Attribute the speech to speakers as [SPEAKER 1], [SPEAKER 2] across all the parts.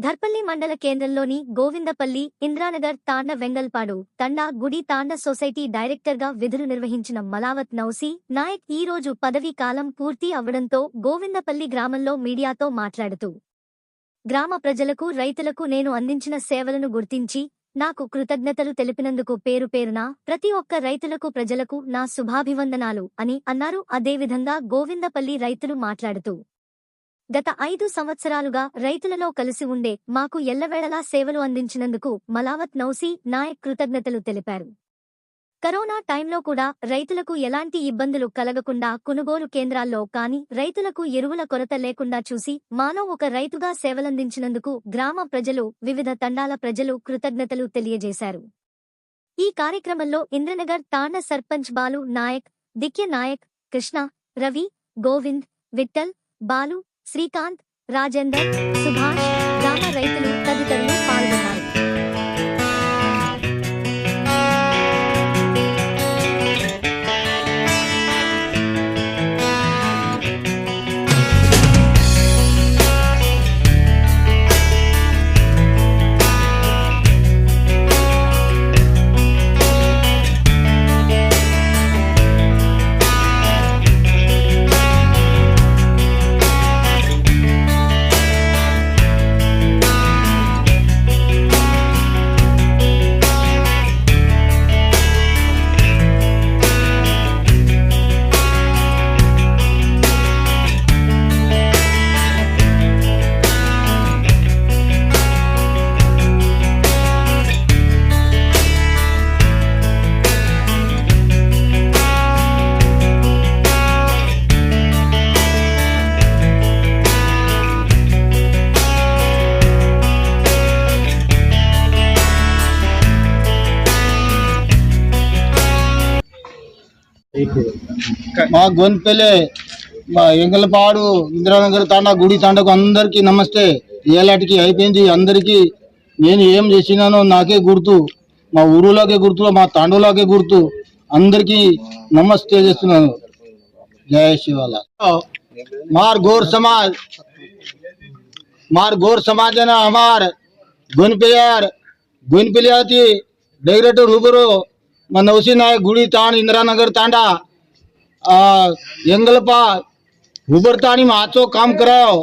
[SPEAKER 1] ధర్పల్లి మండల కేంద్రంలోని గోవిందపల్లి, ఇంద్రానగర్ తాండ వెంగల్పాడు తండా గుడి తాండ సొసైటీ డైరెక్టర్గా విధులు నిర్వహించిన మలావత్ నౌసీ నాయక్ ఈ రోజు పదవీ కాలం పూర్తి అవ్వడంతో గోవిందపల్లి గ్రామంలో మీడియాతో మాట్లాడుతూ, గ్రామ ప్రజలకు, రైతులకు నేను అందించిన సేవలను గుర్తించి నాకు కృతజ్ఞతలు తెలిపినందుకు పేరు పేరున ప్రతి ఒక్క రైతులకు, ప్రజలకు నా శుభాభివందనాలు అని అన్నారు. అదేవిధంగా గోవిందపల్లి రైతులు మాట్లాడుతూ, గత 5 సంవత్సరాలుగా రైతులలో కలిసి ఉండే మాకు ఎల్లవేళలా సేవలు అందించినందుకు మలావత్ నౌసీ నాయక్ కృతజ్ఞతలు తెలిపారు. కరోనా టైంలో కూడా రైతులకు ఎలాంటి ఇబ్బందులు కలగకుండా కొనుగోలు కేంద్రాల్లో కానీ రైతులకు ఎరువుల కొరత లేకుండా చూసి మాలో ఒక రైతుగా సేవలందించినందుకు గ్రామ ప్రజలు, వివిధ తండాల ప్రజలు కృతజ్ఞతలు తెలియజేశారు. ఈ కార్యక్రమంలో ఇంద్రనగర్ తాండ సర్పంచ్ బాలు నాయక్, దిక్య నాయక్, కృష్ణ, రవి, గోవింద్, విఠల్, బాలు, శ్రీకాంత్, రాజేందర్, సుభాష్, గ్రామ రైతులు తదితరులు పాల్గొన్నారు.
[SPEAKER 2] మా గొన్పల్లె, మా ఎంగలపాడు, ఇంద్రానగర్ తాండా గుడి తాండకు అందరికీ నమస్తే. ఏలాంటికి అయిపోయింది. అందరికీ నేను ఏం చేసినానో నాకే గుర్తు, మా ఊరులాగే గుర్తు, మా తాండూలాగే గుర్తు. అందరికీ నమస్తే చేస్తున్నాను. జయ శివాల. मार गौर समाज है ना हमार गुनपिलिया थी डायरेक्टर रूबरू नौसी नायक गुड़ी ताण इंदिरानगर तांडा एंगलपा उबरतानी में आचो काम कराओ.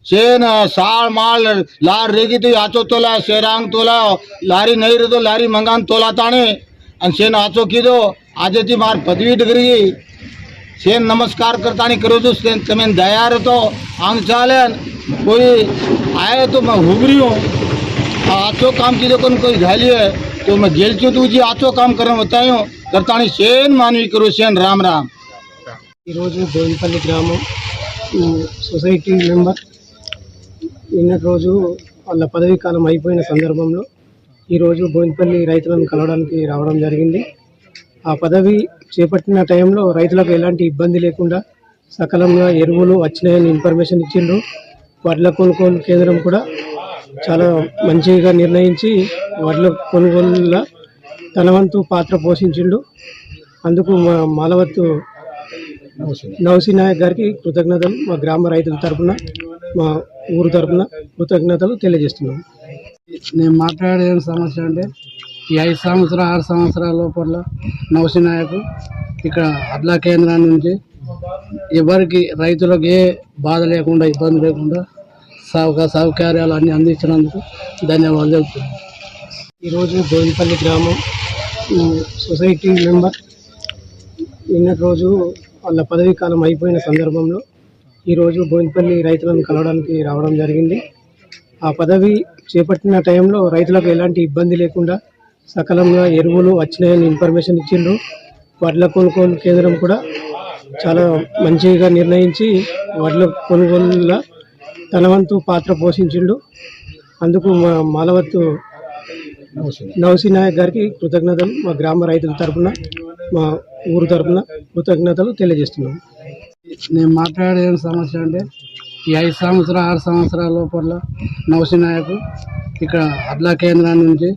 [SPEAKER 2] शेन साल माल लार रेगी तो आचो तोला, शेरांग तोला, लारी नहीं रहे तो लारी मंगान तोला ताने अन शेन आचो की दो. आज थी मार पदवी डिग्री शेन नमस्कार करता नहीं करो तो तमें दया तो आंग चाले कोई आए तो मैं हुबरी हूँ. आचो काम की देखो कोई घाली है तो मैं जेल चो तू जी आचो काम करना बतायो करता नहीं. शेन मानवी करो शेन राम राम.
[SPEAKER 3] గోవిందపల్లి గ్రామం సొసైటీ మెంబర్ నిన్నటి రోజు వాళ్ళ పదవీ కాలం అయిపోయిన సందర్భంలో ఈరోజు గోవిందపల్లి రైతులను కలవడానికి రావడం జరిగింది. ఆ పదవి చేపట్టిన టైంలో రైతులకు ఎలాంటి ఇబ్బంది లేకుండా సకాలంగా ఎరువులు వచ్చినాయని ఇన్ఫర్మేషన్ ఇచ్చిండ్రు. వడ్ల కొనుగోలు కేంద్రం కూడా చాలా మంచిగా నిర్ణయించి వడ్ల కొనుగోలులో తన వంతు పాత్ర పోషించిండు. అందుకు మా మాలవత్తు నౌసీ నాయక్ గారికి కృతజ్ఞతలు మా గ్రామ రైతుల తరఫున, మా ఊరు తరఫున కృతజ్ఞతలు తెలియజేస్తున్నాం.
[SPEAKER 2] నేను మాట్లాడే సమస్య అంటే ఈ 5 సంవత్సరాలు 6 సంవత్సరాల లోపల నౌసీ నాయక్ ఇక్కడ అడ్లా కేంద్రం నుంచి ఎవరికి రైతులకు ఏ బాధ లేకుండా, ఇబ్బంది లేకుండా సౌకర్యాలు అన్నీ అందించినందుకు ధన్యవాదాలు చెప్తున్నాను.
[SPEAKER 3] ఈరోజు గోవిందపల్లి గ్రామం సొసైటీ మెంబర్ నిన్నటి రోజు వాళ్ళ పదవీ కాలం అయిపోయిన సందర్భంలో ఈరోజు గోవిందపల్లి రైతులను కలవడానికి రావడం జరిగింది. ఆ పదవి చేపట్టిన టైంలో రైతులకు ఎలాంటి ఇబ్బంది లేకుండా సకాలంగా ఎరువులు వచ్చినాయని ఇన్ఫర్మేషన్ ఇచ్చిండ్రు. వడ్ల కొనుగోలు కేంద్రం కూడా చాలా మంచిగా నిర్ణయించి వడ్ల కొనుగోలులో తన వంతు పాత్ర పోషించిండు. అందుకు మా మాలవత్తు నౌసీ నాయక్ గారికి కృతజ్ఞతలు మా గ్రామ రైతుల తరఫున, మా ఊరు తరఫున కృతజ్ఞతలు తెలియజేస్తున్నాం.
[SPEAKER 2] నేను మాట్లాడే సమస్య అంటే ఈ 5 సంవత్సరాలు 6 సంవత్సరాల లోపల నౌసీ నాయక్ ఇక్కడ అడ్లా కేంద్రం నుంచి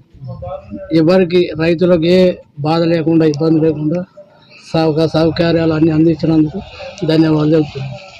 [SPEAKER 2] ఎవరికి రైతులకు ఏ బాధ లేకుండా, ఇబ్బంది లేకుండా సౌకర్యాలు అన్నీ అందించినందుకు ధన్యవాదాలు చెప్తున్నాను.